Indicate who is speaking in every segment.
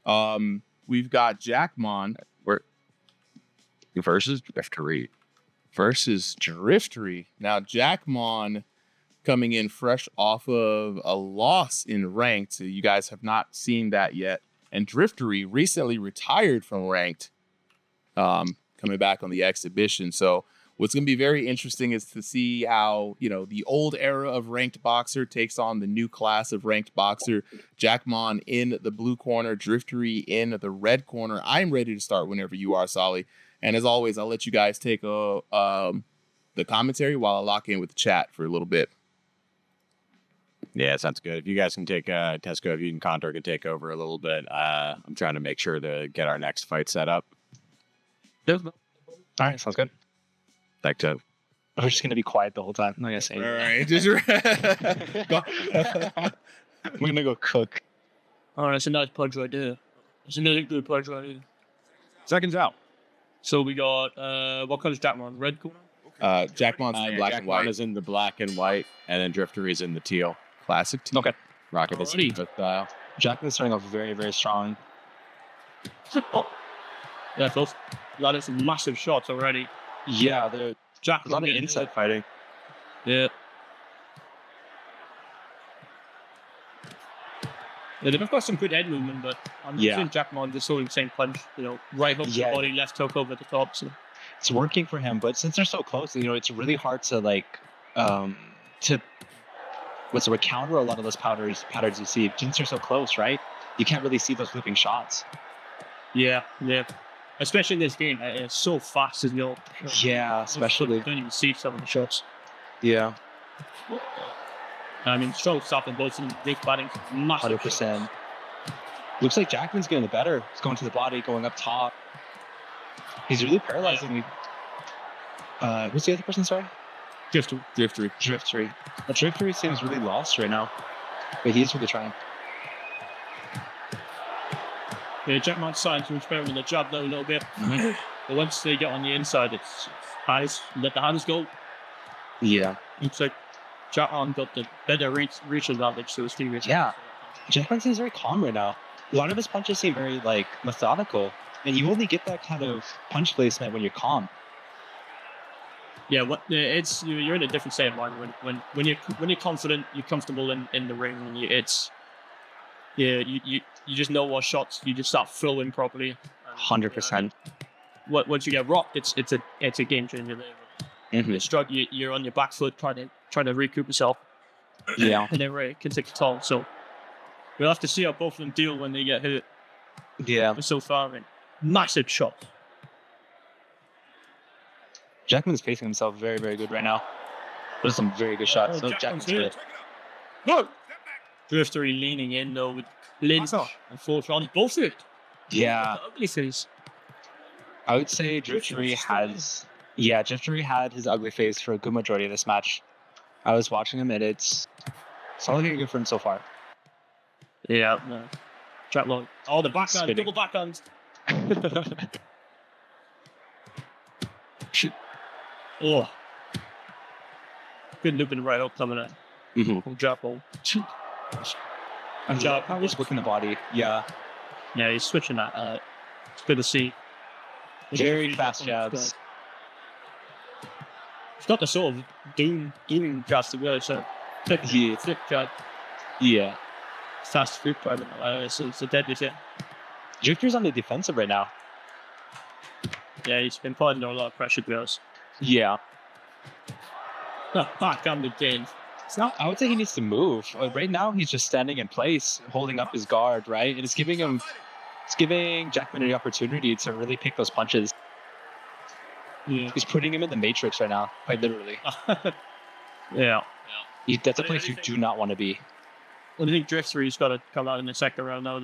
Speaker 1: We've got Jackmon
Speaker 2: versus Driftery.
Speaker 1: Now, Jackmon coming in fresh off of a loss in ranked. So you guys have not seen that yet. And Driftery recently retired from ranked, coming back on the exhibition. So what's going to be very interesting is to see how, the old era of ranked boxer takes on the new class of ranked boxer. Jackmon in the blue corner, Driftery in the red corner. I'm ready to start whenever you are, Solly. And as always, I'll let you guys take the commentary while I lock in with the chat for a little bit.
Speaker 2: Yeah, sounds good. If you guys can take Tesco, if you can Contour can take over a little bit. I'm trying to make sure to get our next fight set up.
Speaker 3: All right, sounds good.
Speaker 2: Like to.
Speaker 3: We're just gonna be quiet the whole time. I'm not gonna say
Speaker 1: anything.
Speaker 3: All right, we're gonna go cook.
Speaker 4: All right, that's a nice punch right there. That's another good punch right there.
Speaker 2: Seconds out.
Speaker 4: So we got what color is Jackmon? Red corner.
Speaker 1: Jackmon's in the black and white.
Speaker 2: Jackmon is in the black and white, and then Driftery is in the teal.
Speaker 1: Classic teal.
Speaker 3: Okay.
Speaker 2: Rocket the style.
Speaker 3: Jackmon's starting off very, very strong.
Speaker 4: Yeah, close. Got some massive shots already.
Speaker 3: Yeah, there's a lot of inside fighting.
Speaker 4: Yeah. Yeah, they've got some good head movement, but I'm seeing Jackmon just holding the same punch. Right hook to the body, left hook over the top. So
Speaker 3: it's working for him, but since they're so close, it's really hard to counter a lot of those patterns you see. Since they're so close, right? You can't really see those looping shots.
Speaker 4: Yeah. Especially in this game, it's so fast as well.
Speaker 3: Yeah, especially.
Speaker 4: You don't even see some of the shots.
Speaker 3: Yeah.
Speaker 4: I mean, strong stuff in both big batting.
Speaker 3: 100%. Looks like Jackman's getting the better. He's going to the body, going up top. He's really paralyzing me. What's the other person, sorry?
Speaker 1: Driftery.
Speaker 3: But Driftery seems really lost right now. But he's really trying.
Speaker 4: Yeah, Jackmon's starting to experiment with the jab though a little bit.
Speaker 3: Mm-hmm.
Speaker 4: But once they get on the inside, it's eyes, let the hands go.
Speaker 3: Yeah.
Speaker 4: Looks like Jackmon got the better reach advantage, so it's TV.
Speaker 3: Yeah. Jackmon seems very calm right now. A lot of his punches seem very methodical. And you only get that kind of punch placement when you're calm.
Speaker 4: Yeah, you're in a different state of mind when you're confident, you're comfortable in the ring, and you just know what shots you just start throwing properly.
Speaker 3: 100%.
Speaker 4: Once you get rocked, it's a game changer there.
Speaker 3: Mm-hmm.
Speaker 4: You're on your back foot trying to recoup yourself.
Speaker 3: Yeah.
Speaker 4: And then it can take a toll. So we'll have to see how both of them deal when they get hit.
Speaker 3: Yeah.
Speaker 4: But so far, massive shot.
Speaker 3: Jackman's pacing himself very, very good right now. Those are some very good shots. So Jackman's good.
Speaker 4: No! Driftery leaning in though with Lynch and force on both it.
Speaker 3: Yeah.
Speaker 4: Ugly face.
Speaker 3: I would say Driftery had his ugly face for a good majority of this match. I was watching him and it's all looking good for him so far.
Speaker 4: Yeah. No. Trap long. Oh, the backhand, double backhands. Oh. Good looping right up coming in. Drop ball.
Speaker 3: And Jack was working the body. Yeah.
Speaker 4: Yeah, he's switching that. It's good to see.
Speaker 3: Very fast jabs.
Speaker 4: It's got the sort of doom jabs to go, so flip jab.
Speaker 3: Yeah.
Speaker 4: Fast flip jab. It's a deadly hit.
Speaker 3: Drifter's on the defensive right now.
Speaker 4: Yeah, he's been putting under a lot of pressure to us.
Speaker 3: Yeah.
Speaker 4: Back on the game.
Speaker 3: I would say he needs to move. Right now, he's just standing in place, holding up his guard, right? And it's giving Jackman the opportunity to really pick those punches.
Speaker 4: Yeah.
Speaker 3: He's putting him in the matrix right now, quite literally.
Speaker 4: Yeah.
Speaker 3: That's a place you do not want to be.
Speaker 4: I think Driftery's got to come out in the second round now.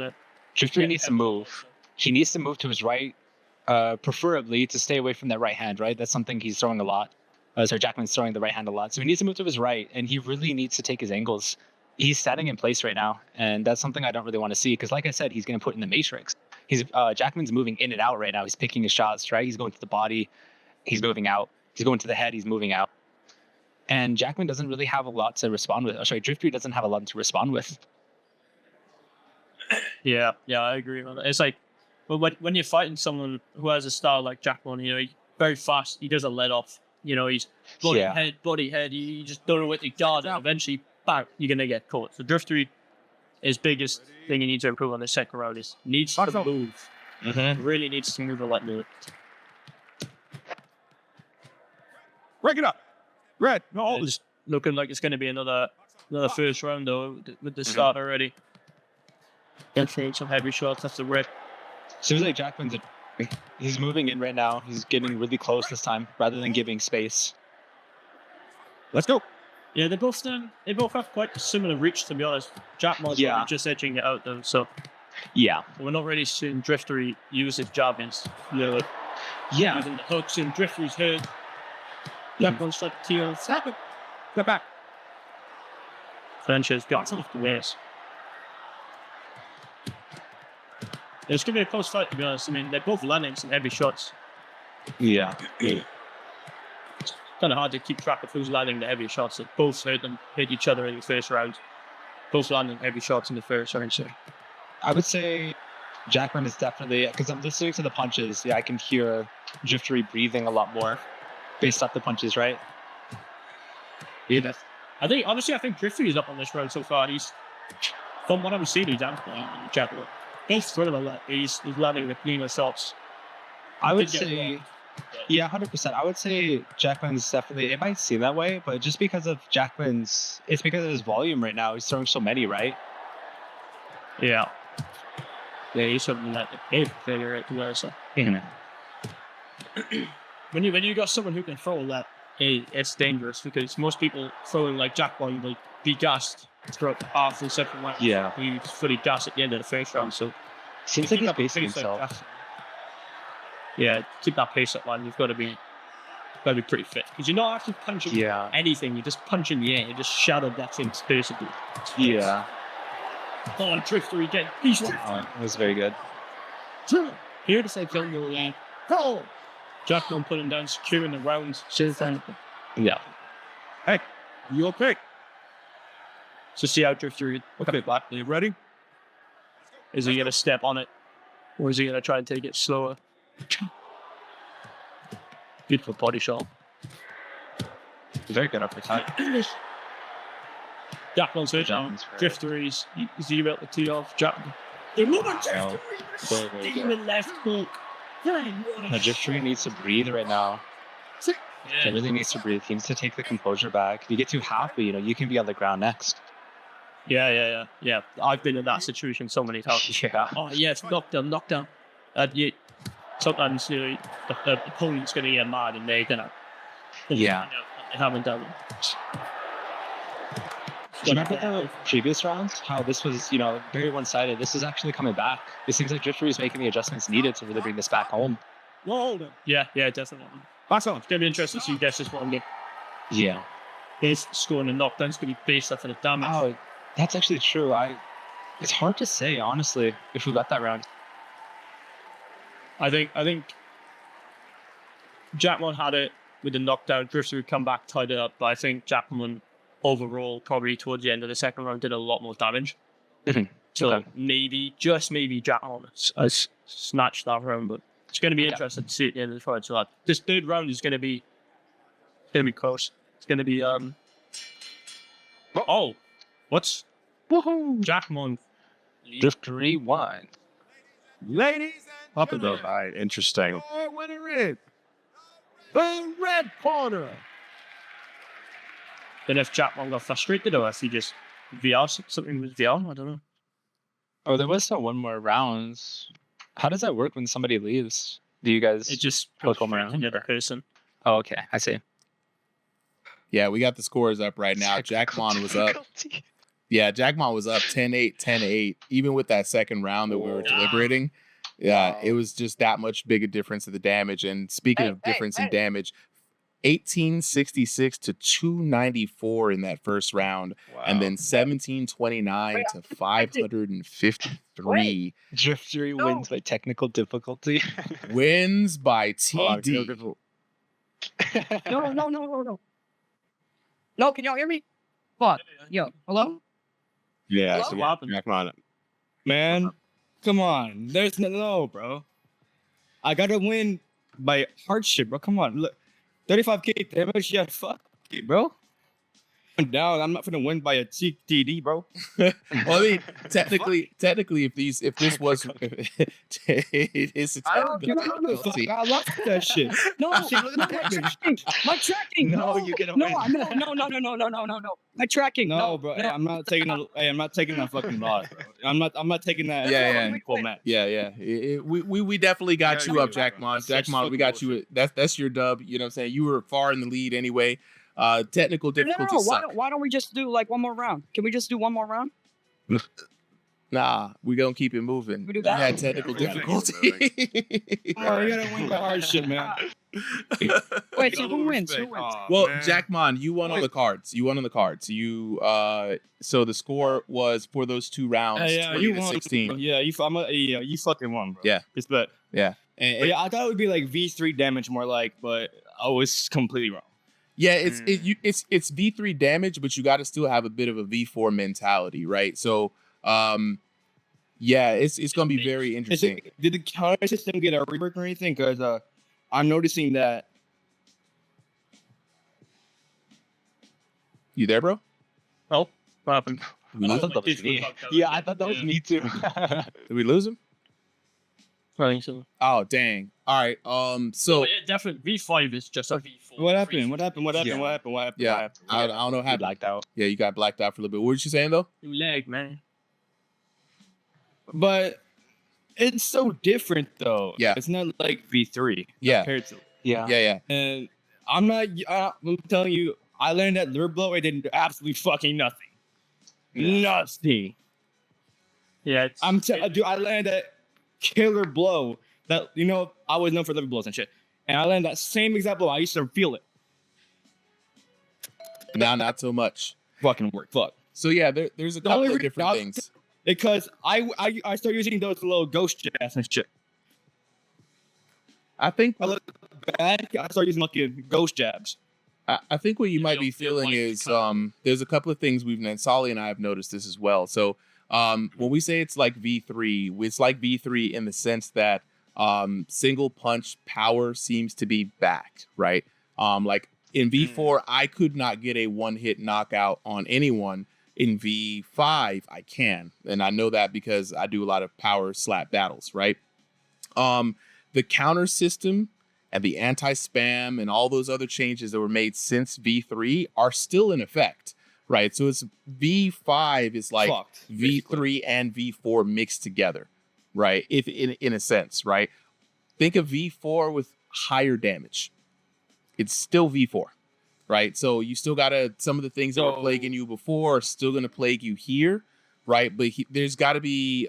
Speaker 3: Driftery needs to move. He needs to move to his right, preferably to stay away from that right hand, right? That's something he's throwing a lot. Jackman's throwing the right hand a lot. So he needs to move to his right, and he really needs to take his angles. He's standing in place right now, and that's something I don't really want to see, because like I said, he's going to put in the matrix. Jackman's moving in and out right now. He's picking his shots, right? He's going to the body. He's moving out. He's going to the head. He's moving out. And Jackman doesn't really have a lot to respond with. Driftery doesn't have a lot to respond with.
Speaker 4: Yeah, I agree with it. It's like, but when you're fighting someone who has a style like Jackmon, you know, he's very fast. He doesn't let off. You know, he's body head. You just don't know what to guard. And eventually, bang, you're gonna get caught. So Driftery, his biggest thing he needs to improve on this second round is needs to move. Really needs to move a lot more.
Speaker 2: Break it up. Red. No.
Speaker 4: It's looking like it's going to be another first round though with the start already. Getting some heavy shots. That's the red.
Speaker 3: Seems like Jackman's he's moving in right now. He's getting really close this time rather than giving space.
Speaker 2: Let's go.
Speaker 4: Yeah, they both have quite similar reach, to be honest. Jackmon's probably just edging it out though, so we're not really seeing Driftery use his jabbings. Using the hooks and Driftery's head. Jackmon's like teal.
Speaker 2: Get back.
Speaker 4: French has got off the ways. It's going to be a close fight, to be honest. I mean, they're both landing some heavy shots.
Speaker 3: Yeah.
Speaker 4: It's kind of hard to keep track of who's landing the heavy shots. They both hit each other in the first round. Both landing heavy shots in the first round. So
Speaker 3: I would say Jackman is definitely, because I'm listening to the punches, I can hear Driftery breathing a lot more based off the punches, right?
Speaker 4: Yeah. I think Driftery is up on this round so far. He's, from what I'm seeing, he's down Jackman. Both sort of like he's landing the cleaner shots.
Speaker 3: I would say, 100%. I would say Jackman's definitely, it might seem that way, but just because of it's because of his volume right now. He's throwing so many, right?
Speaker 4: Yeah, he's something like the figure it to so. When you got someone who can throw that, it's dangerous because most people throwing like Jackmon will be gassed throughout half the second round.
Speaker 3: Yeah.
Speaker 4: He's fully gassed at the end of the first round, so
Speaker 3: seems like he's pacing himself.
Speaker 4: Keep that pace up, man. You've got to be pretty fit because you're not actually punching anything. You're just punching the air. You just shadow that thing basically.
Speaker 3: Yeah.
Speaker 4: Oh, Driftery again. He's
Speaker 3: that was very good.
Speaker 4: Here to say kill your land. Oh! Jackmon putting down, securing the round.
Speaker 3: Yeah.
Speaker 2: Hey, you okay?
Speaker 4: So see how Driftery.
Speaker 2: Okay, are you ready?
Speaker 4: Is he going to step on it? Or is he going to try and take it slower? Beautiful body shot.
Speaker 3: Very good uppercut.
Speaker 4: Jackmon's hurt. Driftery's. Is he about to tee off? Jackmon. Demon left hook.
Speaker 3: Driftery needs to breathe right now. He really needs to breathe. He needs to take the composure back. If you get too happy, you can be on the ground next.
Speaker 4: Yeah. I've been in that situation so many times.
Speaker 3: Yeah.
Speaker 4: Oh, yeah, it's knockdown. Sometimes the opponent's going to get mad and they're going to.
Speaker 3: Yeah.
Speaker 4: They haven't done it.
Speaker 3: Do you remember the previous rounds? How this was, very one-sided. This is actually coming back. It seems like Driftery is making the adjustments needed to really bring this back home.
Speaker 4: Yeah, definitely.
Speaker 2: Awesome.
Speaker 4: It's going to be interesting to see this one game.
Speaker 3: Yeah.
Speaker 4: His scoring a knockdown's going to be based off of the damage.
Speaker 3: Oh, that's actually true. It's hard to say, honestly, if we got that round.
Speaker 4: I think Jackmon had it with the knockdown. Driftery would come back, tied it up, but I think Jackmon overall, probably towards the end of the second round, did a lot more damage. So maybe, just maybe, Jackmon has snatched that round, but it's going to be interesting to see at the end of the fight. So this third round is going to be close. It's going to be what's Jackmon?
Speaker 3: Driftery won.
Speaker 2: Ladies
Speaker 3: Up and
Speaker 2: all right, interesting. Winner is the red corner.
Speaker 4: Then if Jackmon got frustrated or if he just something was VR, I don't know.
Speaker 3: Oh, there was one more round. How does that work when somebody leaves? Do you guys
Speaker 4: just
Speaker 3: click them around?
Speaker 4: The other person.
Speaker 3: Oh, okay. I see.
Speaker 1: Yeah, we got the scores up right now. Jackmon was up. Yeah, Jackmon was up 10-8, 10-8. Even with that second round that we were deliberating, it was just that much big a difference of the damage. And speaking of difference in damage, 1866 to 294 in that first round, and then 1729 to 553.
Speaker 3: Driftery wins by technical difficulty.
Speaker 1: Wins by TD.
Speaker 5: No. No, can y'all hear me? What? Yo, hello?
Speaker 2: Yeah,
Speaker 4: Hello?
Speaker 2: so Jackmon. Man,
Speaker 6: Come on. There's no, bro. I gotta win by hardship, bro. Come on. Look. 35k damage, yeah, fuck it, bro. I'm down. I'm not gonna win by a TD, bro.
Speaker 1: Well, I mean, technically, if this was, it's a
Speaker 6: I don't
Speaker 1: difficulty.
Speaker 6: I lost that shit.
Speaker 5: No, my tracking.
Speaker 3: No, you get a
Speaker 5: No,
Speaker 3: win.
Speaker 5: no. My tracking.
Speaker 6: No, bro. Hey, I'm not taking that fucking loss, bro. I'm not taking that.
Speaker 1: Yeah.
Speaker 6: Full match.
Speaker 1: Yeah. We definitely got
Speaker 6: Yeah,
Speaker 1: you up,
Speaker 6: yeah,
Speaker 1: Jackmon.
Speaker 6: that's
Speaker 1: Jackmon, we got
Speaker 6: fucking
Speaker 1: you. That's your dub. You know what I'm saying? You were far in the lead anyway. Technical difficulty
Speaker 5: No.
Speaker 1: suck.
Speaker 5: Why don't we just do like one more round? Can we just do one more round?
Speaker 1: Nah, we gonna keep it moving.
Speaker 5: We do that?
Speaker 1: You had technical
Speaker 2: We gotta keep
Speaker 1: difficulty.
Speaker 6: Oh, you gotta win by hardship, man.
Speaker 5: Wait, so who wins? Who wins?
Speaker 1: Well, Jackmon, you won on the cards. You so the score was for those 2 rounds,
Speaker 6: Yeah,
Speaker 1: 20
Speaker 6: you
Speaker 1: to
Speaker 6: won.
Speaker 1: 16.
Speaker 6: Yeah, you fucking won, bro.
Speaker 1: Yeah.
Speaker 6: But
Speaker 1: And,
Speaker 6: yeah, I thought it would be like V3 damage more like, but I was completely wrong.
Speaker 1: yeah, it's V3 damage, but you got to still have a bit of a V4 mentality, right? So, yeah, it's gonna be very interesting.
Speaker 6: Did the counter system get a rework or anything? Because I'm noticing that.
Speaker 1: You there, bro?
Speaker 4: Oh, what happened?
Speaker 1: Did we lose him?
Speaker 3: That was me. Yeah, I thought that was me too.
Speaker 1: Did we lose him?
Speaker 4: I think so.
Speaker 1: Oh, dang. All right. So
Speaker 4: Oh, yeah, definitely V5 is just a V4.
Speaker 6: What happened? What happened?
Speaker 1: yeah, I don't know how.
Speaker 3: I blacked out.
Speaker 1: Yeah, you got blacked out for a little bit. What were you saying though?
Speaker 4: You lag, man.
Speaker 6: But it's so different though.
Speaker 1: Yeah.
Speaker 6: It's not like V3
Speaker 1: Yeah,
Speaker 6: compared to.
Speaker 1: yeah.
Speaker 6: And I'm not. I'm telling you, I learned that lure blow. It did absolutely fucking nothing. Nothing.
Speaker 4: Yeah, it's,
Speaker 6: Dude, I landed that killer blow that, I was known for liver blows and shit. And I landed that same exact blow. I used to feel it.
Speaker 1: Now, not so much.
Speaker 6: Fucking work. Fuck.
Speaker 1: So yeah, there's a
Speaker 6: The
Speaker 1: couple
Speaker 6: only
Speaker 1: of different
Speaker 6: reason-
Speaker 1: things.
Speaker 6: Because I started using those little ghost jets and shit.
Speaker 1: I think
Speaker 6: I look bad. I started using fucking ghost jabs.
Speaker 1: I think what you
Speaker 4: You
Speaker 1: might be
Speaker 4: don't feel
Speaker 1: feeling
Speaker 4: like
Speaker 1: is
Speaker 4: cut.
Speaker 1: there's a couple of things Solly and I have noticed this as well. So when we say it's like V3, it's like V3 in the sense that single punch power seems to be back, right? Like in V4, I could not get a one-hit knockout on anyone. In V5, I can, and I know that because I do a lot of power slap battles, right? The counter system and the anti-spam and all those other changes that were made since V3 are still in effect, right? So it's V5 is like
Speaker 6: Fucked,
Speaker 1: V3
Speaker 6: basically.
Speaker 1: and V4 mixed together, right? If in a sense, right? Think of V4 with higher damage. It's still V4, right? So you still gotta, some of the things that were plaguing you before are still gonna plague you here, right? But there's got to be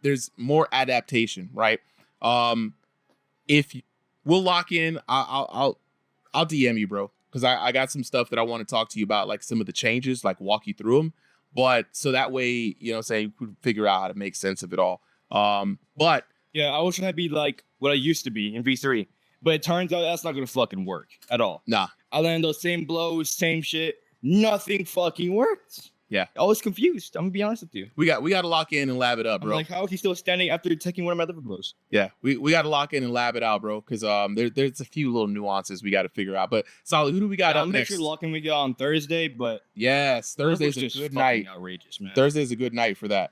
Speaker 1: there's more adaptation, right? We'll lock in, I'll DM you, bro, because I got some stuff that I want to talk to you about, like some of the changes, like walk you through them. But so that way, say you could figure out how to make sense of it all. But
Speaker 6: Yeah, I was trying to be like what I used to be in V3, but it turns out that's not gonna fucking work at all.
Speaker 1: nah,
Speaker 6: I landed those same blows, same shit. Nothing fucking worked.
Speaker 1: Yeah.
Speaker 6: I was confused. I'm gonna be honest with you.
Speaker 1: we got to lock in and lab it up,
Speaker 6: I'm
Speaker 1: bro.
Speaker 6: like, how is he still standing after taking one of my liver blows?
Speaker 1: Yeah, we got to lock in and lab it out, bro, because there's a few little nuances we got to figure out. But Solid, who do we got
Speaker 6: I'll
Speaker 1: up
Speaker 6: make
Speaker 1: next?
Speaker 6: sure locking with you on Thursday, but
Speaker 1: Yes, Thursday's a
Speaker 6: just
Speaker 1: good
Speaker 6: fucking
Speaker 1: night.
Speaker 6: outrageous, man.
Speaker 1: Thursday's a good night for that.